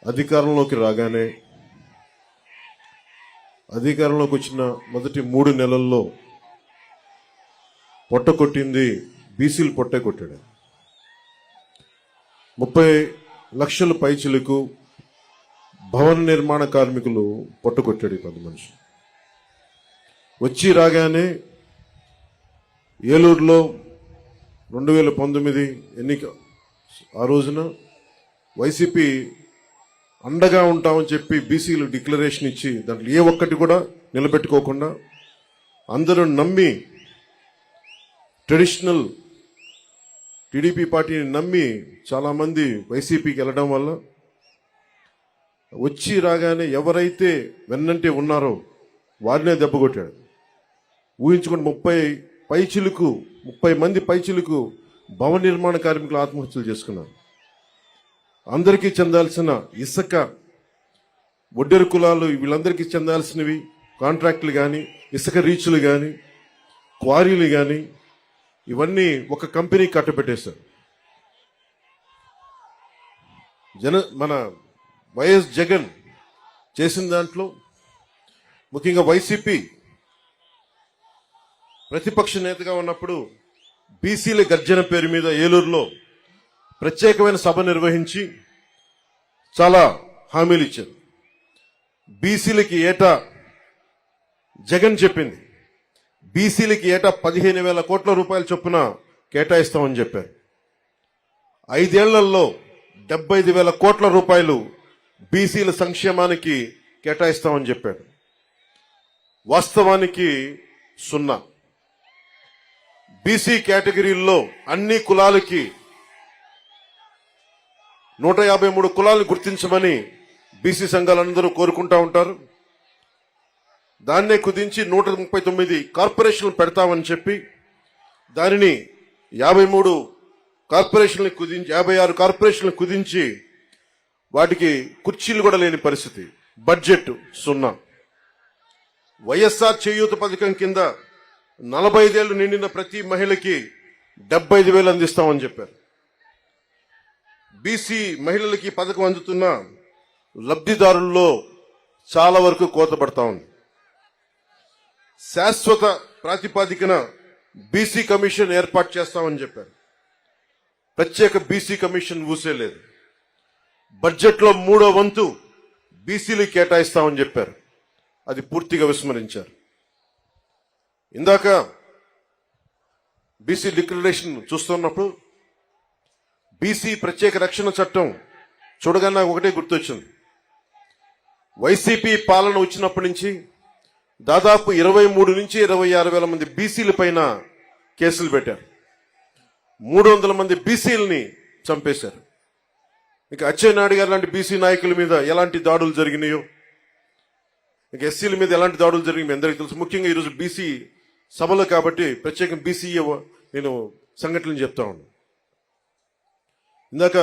అధికారంలోకి రాగానే అధికారంలోకి వచ్చిన మొదటి 3 నెలల్లో పొట్ట కొట్టింది బీసీలు పొట్టే కొట్టాడు. 30 లక్షల పైచిలకు భవన నిర్మాణ కార్మికులు పొట్ట కొట్టాడు. 10 మనిషి వచ్చి రాగానే ఏలూరులో 2019 ఎన్నిక ఆ రోజున వైసీపీ అండగా ఉంటామని చెప్పి బీసీలు డిక్లరేషన్ ఇచ్చి దాంట్లో ఏ ఒక్కటి కూడా నిలబెట్టుకోకుండా అందరూ నమ్మి ట్రెడిషనల్ టీడీపీ పార్టీని నమ్మి చాలామంది వైసీపీకి వెళ్ళడం వల్ల వచ్చి రాగానే ఎవరైతే వెన్నంటే ఉన్నారో వారినే దెబ్బకొట్టాడు. ఊహించుకుని 30 మంది పైచిలకు భవన నిర్మాణ కార్మికులు ఆత్మహత్యలు చేసుకున్నారు. అందరికీ చెందాల్సిన ఇసుక, ఒడ్డెరు కులాలు వీళ్ళందరికీ చెందాల్సినవి కాంట్రాక్టులు కానీ, ఇసుక రీచులు కానీ, క్వారీలు కానీ ఇవన్నీ ఒక కంపెనీ కట్టబెట్టేశారు. మన వైఎస్ జగన్ చేసిన దాంట్లో ముఖ్యంగా వైసీపీ ప్రతిపక్ష నేతగా ఉన్నప్పుడు బీసీల గర్జన పేరు మీద ఏలూరులో ప్రత్యేకమైన సభ నిర్వహించి చాలా హామీలు ఇచ్చారు. బీసీలకి ఏటా జగన్ చెప్పింది బీసీలకి ఏటా 15,000 కోట్ల రూపాయల చొప్పున కేటాయిస్తామని చెప్పారు. 5 ఏళ్లలో 75,000 కోట్ల రూపాయలు బీసీల సంక్షేమానికి కేటాయిస్తామని చెప్పాడు. వాస్తవానికి 0. బీసీ కేటగిరీల్లో అన్ని కులాలకి 153 కులాలను గుర్తించమని బీసీ సంఘాలందరూ కోరుకుంటా ఉంటారు. దాన్నే కుదించి 139 కార్పొరేషన్లు పెడతామని చెప్పి దానిని 53 కార్పొరేషన్లు కుదించి 56 కార్పొరేషన్లు కుదించి వాటికి కుర్చీలు కూడా లేని పరిస్థితి. బడ్జెట్ 0. వైఎస్ఆర్ చేయూత పథకం కింద 45 ఏళ్లు నిండిన ప్రతి మహిళకి 75,000 అందిస్తామని చెప్పారు. బీసీ మహిళలకి పథకం అందుతున్న లబ్ధిదారుల్లో చాలా వరకు కోత పడతా ఉంది. శాశ్వత ప్రాతిపాదికన బీసీ కమిషన్ ఏర్పాటు చేస్తామని చెప్పారు. ప్రత్యేక బీసీ కమిషన్ ఊసేలేదు. బడ్జెట్లో 3వ వంతు బీసీలు కేటాయిస్తామని చెప్పారు. అది పూర్తిగా విస్మరించారు. ఇందాక బీసీ డిక్లరేషన్ చూస్తున్నప్పుడు బీసీ ప్రత్యేక రక్షణ చట్టం చూడగానే నాకు ఒకటే గుర్తొచ్చింది. వైసీపీ పాలన వచ్చినప్పటి నుంచి దాదాపు 23 నుంచి 26 వేల మంది బీసీల పైన కేసులు పెట్టారు. 300 మంది బీసీలని చంపేశారు. ఇక అచ్చెన్నాయుడు గారు లాంటి బీసీ నాయకుల మీద ఎలాంటి దాడులు జరిగినాయో, ఇక ఎస్సీల మీద ఎలాంటి దాడులు జరిగినాయి మీ అందరికీ తెలుసు. ముఖ్యంగా ఈరోజు బీసీ సభలో కాబట్టి ప్రత్యేకంగా బీసీ నేను సంఘటనలు చెప్తా ఉన్నాను. ఇందాక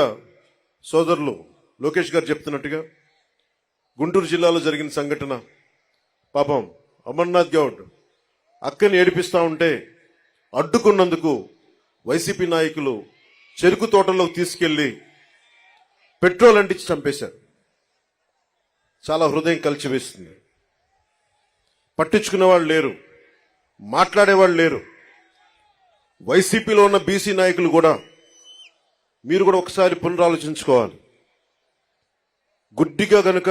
సోదరులు లోకేష్ గారు చెప్తున్నట్టుగా గుంటూరు జిల్లాలో జరిగిన సంఘటన, పాపం అమర్నాథ్ గౌడ్ అక్కని ఏడిపిస్తా ఉంటే అడ్డుకున్నందుకు వైసీపీ నాయకులు చెరుకు తోటలోకి తీసుకెళ్లి పెట్రోల్ అంటించి చంపేశారు. చాలా హృదయం కలిచివేస్తుంది. పట్టించుకునేవాళ్ళు లేరు, మాట్లాడేవాళ్ళు లేరు. వైసీపీలో ఉన్న బీసీ నాయకులు కూడా మీరు కూడా ఒకసారి పునరాలోచించుకోవాలి. గుడ్డిగా గనుక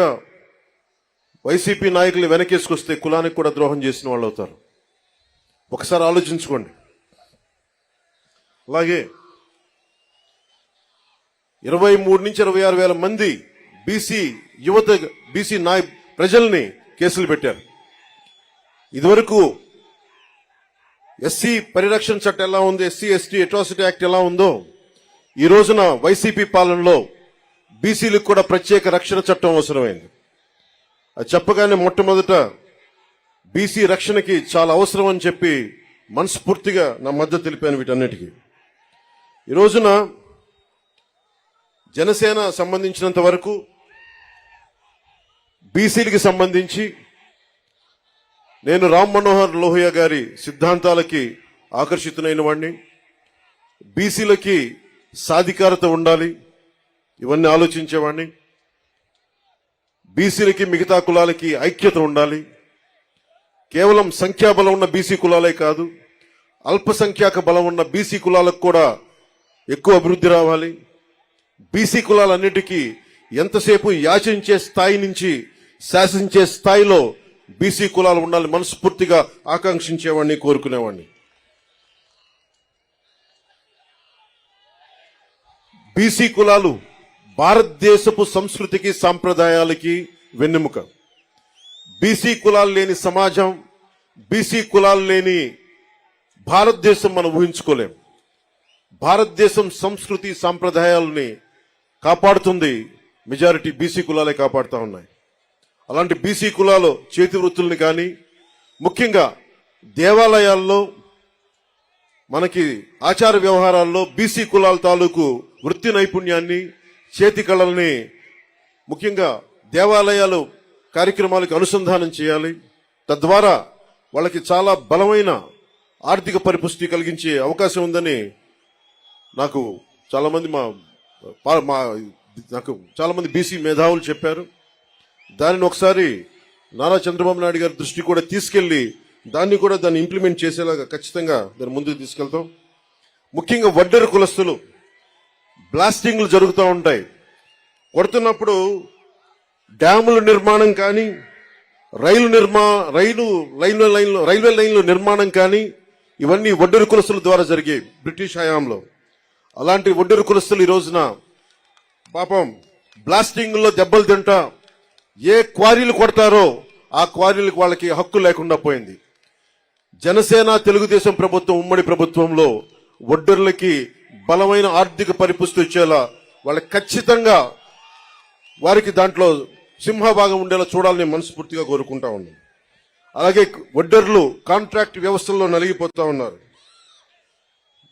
వైసీపీ నాయకులు వెనకేసుకొస్తే కులానికి కూడా ద్రోహం చేసిన వాళ్ళు అవుతారు. ఒకసారి ఆలోచించుకోండి. అలాగే 23 నుంచి 26 వేల మంది బీసీ యువత బీసీ ప్రజల్ని కేసులు పెట్టారు. ఇదివరకు ఎస్సీ పరిరక్షణ చట్టం ఎలా ఉంది, ఎస్సీ ఎస్టీ అట్రాసిటీ యాక్ట్ ఎలా ఉందో ఈ రోజున వైసీపీ పాలనలో బీసీలకు కూడా ప్రత్యేక రక్షణ చట్టం అవసరమైంది. అది చెప్పగానే మొట్టమొదట బీసీ రక్షణకి చాలా అవసరం అని చెప్పి మనస్ఫూర్తిగా నా మద్దతు తెలిపాను వీటన్నిటికీ. ఈ రోజున జనసేన సంబంధించినంత వరకు బీసీలకి సంబంధించి నేను రామ్ మనోహర్ లోహియా గారి సిద్ధాంతాలకి ఆకర్షితునైన వాడిని. బీసీలకి సాధికారత ఉండాలి, ఇవన్నీ ఆలోచించేవాడిని. బీసీలకి మిగతా కులాలకి ఐక్యత ఉండాలి. కేవలం సంఖ్యాబలం ఉన్న బీసీ కులాలే కాదు, అల్పసంఖ్యాక బలం ఉన్న బీసీ కులాలకు కూడా ఎక్కువ అభివృద్ధి రావాలి. బీసీ కులాలన్నిటికీ ఎంతసేపు యాచించే స్థాయి నుంచి శాసించే స్థాయిలో బీసీ కులాలు ఉండాలి మనస్ఫూర్తిగా ఆకాంక్షించేవాడిని, కోరుకునేవాడిని. బీసీ కులాలు భారతదేశపు సంస్కృతికి సాంప్రదాయాలకి వెన్నెముక. బీసీ కులాలు లేని సమాజం, బీసీ కులాలు లేని భారతదేశం మనం ఊహించుకోలేం. భారతదేశం సంస్కృతి సాంప్రదాయాలని కాపాడుతుంది మెజారిటీ బీసీ కులాలే కాపాడుతూ ఉన్నాయి. అలాంటి బీసీ కులాలు చేతి వృత్తుల్ని కానీ, ముఖ్యంగా దేవాలయాల్లో మనకి ఆచార వ్యవహారాల్లో బీసీ కులాల తాలూకు వృత్తి నైపుణ్యాన్ని, చేతి కళల్ని ముఖ్యంగా దేవాలయాలు కార్యక్రమాలకు అనుసంధానం చేయాలి. తద్వారా వాళ్ళకి చాలా బలమైన ఆర్థిక పరిపుష్టి కలిగించే అవకాశం ఉందని నాకు చాలా మంది బీసీ మేధావులు చెప్పారు. దానిని ఒకసారి నారా చంద్రబాబు నాయుడు గారి దృష్టి కూడా తీసుకెళ్లి దాన్ని ఇంప్లిమెంట్ చేసేలాగా ఖచ్చితంగా దాన్ని ముందుకు తీసుకెళ్తాం. ముఖ్యంగా వడ్డెర కులస్తులు బ్లాస్టింగ్లు జరుగుతూ ఉంటాయి. కొడుతున్నప్పుడు డ్యాముల నిర్మాణం కానీ, రైల్వే లైన్ల నిర్మాణం కానీ ఇవన్నీ వడ్డెర కులస్తుల ద్వారా జరిగాయి బ్రిటిష్ హయాంలో. అలాంటి వడ్డెర కులస్తులు ఈ రోజున పాపం బ్లాస్టింగ్ లో దెబ్బలు తింటా ఏ క్వారీలు కొడతారో ఆ క్వారీలకు వాళ్ళకి హక్కు లేకుండా పోయింది. జనసేన తెలుగుదేశం ప్రభుత్వం ఉమ్మడి ప్రభుత్వంలో వడ్డెర్లకి బలమైన ఆర్థిక పరిపుష్టి వచ్చేలా వాళ్ళకి ఖచ్చితంగా వారికి దాంట్లో సింహభాగం ఉండేలా చూడాలని మనస్ఫూర్తిగా కోరుకుంటా ఉన్నాం. అలాగే వడ్డెర్లు కాంట్రాక్ట్ వ్యవస్థల్లో నలిగిపోతా ఉన్నారు.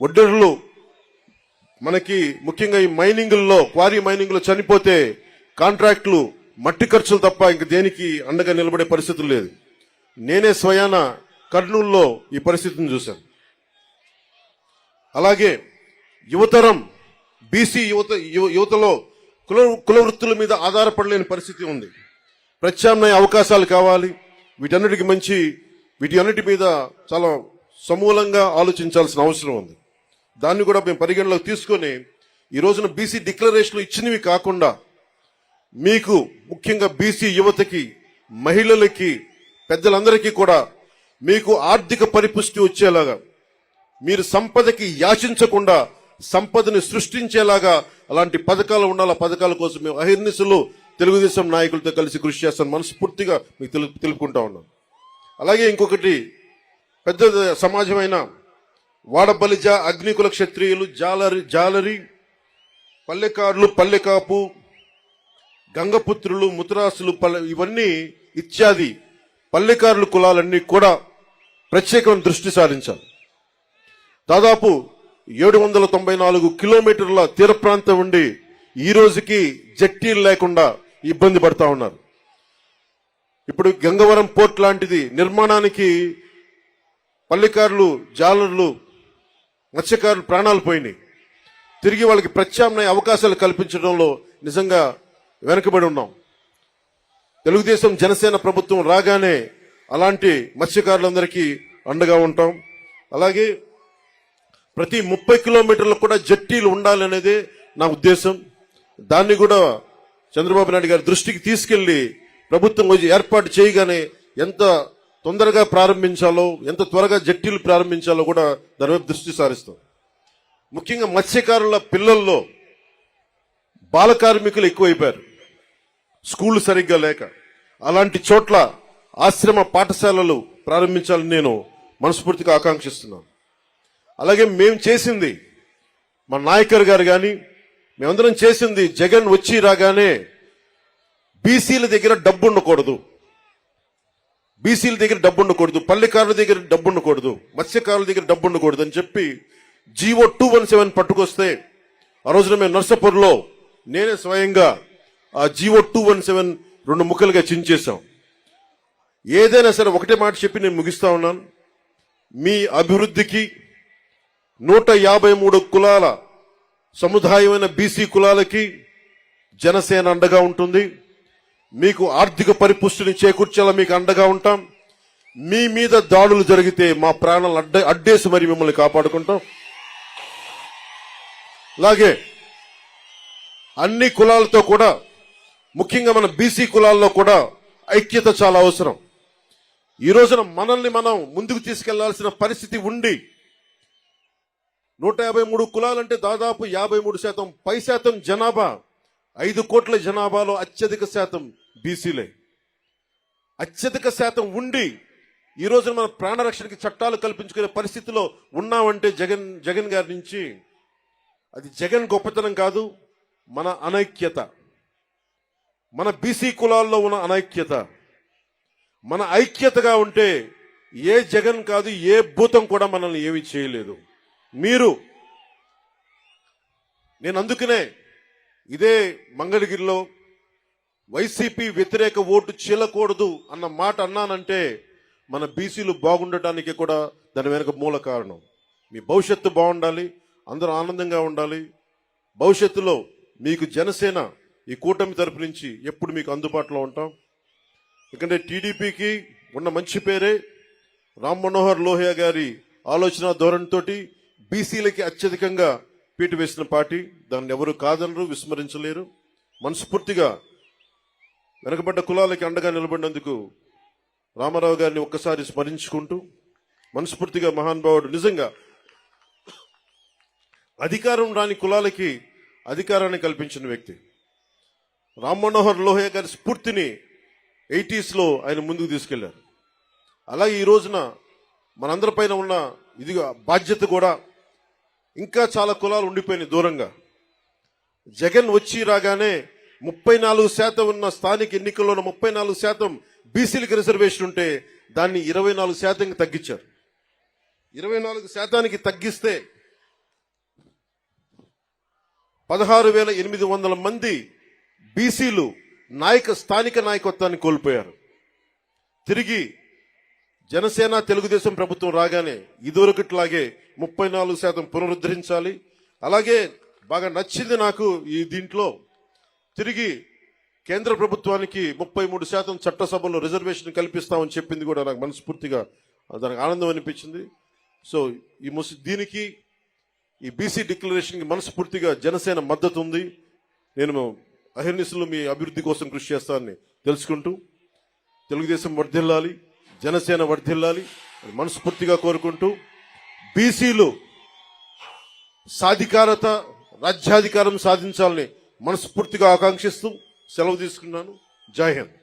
వడ్డెర్లు మనకి ముఖ్యంగా ఈ క్వారీ మైనింగ్లో చనిపోతే కాంట్రాక్టులు మట్టి ఖర్చులు తప్ప ఇంక దేనికి అండగా నిలబడే పరిస్థితులు లేదు. నేనే స్వయాన కర్నూలులో ఈ పరిస్థితిని చూశాను. అలాగే యువతరం బీసీ యువతలో కుల వృత్తుల మీద ఆధారపడలేని పరిస్థితి ఉంది. ప్రత్యామ్నాయ అవకాశాలు కావాలి. వీటన్నిటి మీద చాలా సమూలంగా ఆలోచించాల్సిన అవసరం ఉంది. దాన్ని కూడా మేము పరిగణలోకి తీసుకొని ఈ రోజున బీసీ డిక్లరేషన్లు ఇచ్చినవి కాకుండా మీకు ముఖ్యంగా బీసీ యువతకి, మహిళలకి, పెద్దలందరికీ కూడా మీకు ఆర్థిక పరిపుష్టి వచ్చేలాగా, మీరు సంపదకి యాచించకుండా సంపదని సృష్టించేలాగా అలాంటి పథకాలు ఉండాలి. ఆ పథకాల కోసం మేము అహిర్నిశలు తెలుగుదేశం నాయకులతో కలిసి కృషి చేస్తాను మనస్ఫూర్తిగా మీకు తెలుపుకుంటా ఉన్నాం. అలాగే ఇంకొకటి పెద్ద సమాజమైన వాడబలిజ, అగ్నికుల క్షత్రియులు, జాలరి, పల్లెకారులు, పల్లెకాపు, గంగపుత్రులు, ముతరాసులు, ఇవన్నీ ఇత్యాది పల్లెకారుల కులాలన్నీ కూడా ప్రత్యేకమైన దృష్టి సారించాలి. దాదాపు 794 కిలోమీటర్ల తీర ప్రాంతం ఉండి ఈ రోజుకి జట్టీలు లేకుండా ఇబ్బంది పడతా ఉన్నారు. ఇప్పుడు గంగవరం పోర్ట్ లాంటిది నిర్మాణానికి పల్లెకారులు, జాలర్లు, మత్స్యకారులు ప్రాణాలు పోయినాయి. తిరిగి వాళ్ళకి ప్రత్యామ్నాయ అవకాశాలు కల్పించడంలో నిజంగా వెనుకబడి ఉన్నాం. తెలుగుదేశం జనసేన ప్రభుత్వం రాగానే అలాంటి మత్స్యకారులందరికీ అండగా ఉంటాం. అలాగే ప్రతి 30 కిలోమీటర్లకు కూడా జట్టీలు ఉండాలనేదే నా ఉద్దేశం. దాన్ని కూడా చంద్రబాబు నాయుడు గారి దృష్టికి తీసుకెళ్లి ప్రభుత్వం ఏర్పాటు చేయగానే ఎంత తొందరగా ప్రారంభించాలో, ఎంత త్వరగా జట్టీలు ప్రారంభించాలో కూడా దాని వైపు దృష్టి సారిస్తాం. ముఖ్యంగా మత్స్యకారుల పిల్లల్లో బాల కార్మికులు ఎక్కువైపోయారు, స్కూళ్లు సరిగ్గా లేక. అలాంటి చోట్ల ఆశ్రమ పాఠశాలలు ప్రారంభించాలని నేను మనస్ఫూర్తిగా ఆకాంక్షిస్తున్నాను. అలాగే మేము చేసింది, మా నాయకర్ గారు కానీ మేమందరం చేసింది, జగన్ వచ్చి రాగానే బీసీల దగ్గర డబ్బు ఉండకూడదు, పల్లెకారుల దగ్గర డబ్బు ఉండకూడదు, మత్స్యకారుల దగ్గర డబ్బు ఉండకూడదు అని చెప్పి జీవో 217 పట్టుకొస్తే ఆ రోజున మేము నర్సాపూర్లో నేనే స్వయంగా ఆ జీవో 217 2 ముక్కలుగా చించేశాం. ఏదైనా సరే ఒకటే మాట చెప్పి నేను ముగిస్తా ఉన్నాను. మీ అభివృద్ధికి 153 కులాల సముదాయమైన బీసీ కులాలకి జనసేన అండగా ఉంటుంది. మీకు ఆర్థిక పరిపుష్టిని చేకూర్చేలా మీకు అండగా ఉంటాం. మీ మీద దాడులు జరిగితే మా ప్రాణాలు అడ్డేసి మరి మిమ్మల్ని కాపాడుకుంటాం. అలాగే అన్ని కులాలతో కూడా, ముఖ్యంగా మన బీసీ కులాల్లో కూడా ఐక్యత చాలా అవసరం. ఈ రోజున మనల్ని మనం ముందుకు తీసుకెళ్లాల్సిన పరిస్థితి ఉండి 153 కులాలంటే దాదాపు 53% పై శాతం జనాభా, 5 కోట్ల జనాభాలో అత్యధిక శాతం బీసీలే. అత్యధిక శాతం ఉండి ఈ రోజున మన ప్రాణరక్షణకి చట్టాలు కల్పించుకునే పరిస్థితిలో ఉన్నామంటే జగన్ గారి నుంచి అది జగన్ గొప్పతనం కాదు, మన అనైక్యత, మన బీసీ కులాల్లో ఉన్న అనైక్యత. మన ఐక్యతగా ఉంటే ఏ జగన్ కాదు, ఏ భూతం కూడా మనల్ని ఏమీ చేయలేదు. నేను అందుకనే ఇదే మంగళగిరిలో వైసీపీ వ్యతిరేక ఓటు చీలకూడదు అన్న మాట అన్నానంటే మన బీసీలు బాగుండటానికి కూడా దాని వెనుక మూల కారణం. మీ భవిష్యత్తు బాగుండాలి, అందరూ ఆనందంగా ఉండాలి. భవిష్యత్తులో మీకు జనసేన ఈ కూటమి తరపు నుంచి ఎప్పుడు మీకు అందుబాటులో ఉంటాం. ఎందుకంటే టీడీపీకి ఉన్న మంచి పేరే రామ్ మనోహర్ లోహియా గారి ఆలోచన ధోరణితోటి బీసీలకి అత్యధికంగా పీటు వేసిన పార్టీ. దాన్ని ఎవరు కాదనరు, విస్మరించలేరు. మనస్ఫూర్తిగా వెనకబడ్డ కులాలకి అండగా నిలబడినందుకు రామారావు గారిని ఒక్కసారి స్మరించుకుంటూ, మనస్ఫూర్తిగా మహానుభావుడు, నిజంగా అధికారం రాని కులాలకి అధికారాన్ని కల్పించిన వ్యక్తి. రామ్ మనోహర్ లోహియా గారి స్ఫూర్తిని 80s లో ఆయన ముందుకు తీసుకెళ్లారు. అలాగే ఈ రోజున మనందరిపైన ఉన్న ఇదిగా బాధ్యత కూడా ఇంకా చాలా కులాలు ఉండిపోయినాయి దూరంగా. జగన్ వచ్చి రాగానే 34% ఉన్న స్థానిక ఎన్నికల్లోన 34% బీసీలకు రిజర్వేషన్ ఉంటే దాన్ని 24% తగ్గించారు. 24% తగ్గిస్తే 16,800 మంది బీసీలు స్థానిక నాయకత్వాన్ని కోల్పోయారు. తిరిగి జనసేన తెలుగుదేశం ప్రభుత్వం రాగానే ఇదివరకట్లాగే 34% పునరుద్ధరించాలి. అలాగే బాగా నచ్చింది నాకు ఈ దీంట్లో, తిరిగి కేంద్ర ప్రభుత్వానికి 33% చట్టసభలో రిజర్వేషన్ కల్పిస్తామని చెప్పింది కూడా నాకు మనస్ఫూర్తిగా దానికి ఆనందం అనిపించింది. సో దీనికి ఈ బీసీ డిక్లరేషన్కి మనస్ఫూర్తిగా జనసేన మద్దతు ఉంది. నేను అహిర్నిశలు మీ అభివృద్ధి కోసం కృషి చేస్తానని తెలుసుకుంటూ, తెలుగుదేశం వర్ధిల్లాలి, జనసేన వర్ధిల్లాలి మనస్ఫూర్తిగా కోరుకుంటూ, బీసీలు సాధికారత, రాజ్యాధికారం సాధించాలని మనస్ఫూర్తిగా ఆకాంక్షిస్తూ సెలవు తీసుకున్నాను. జై హింద్.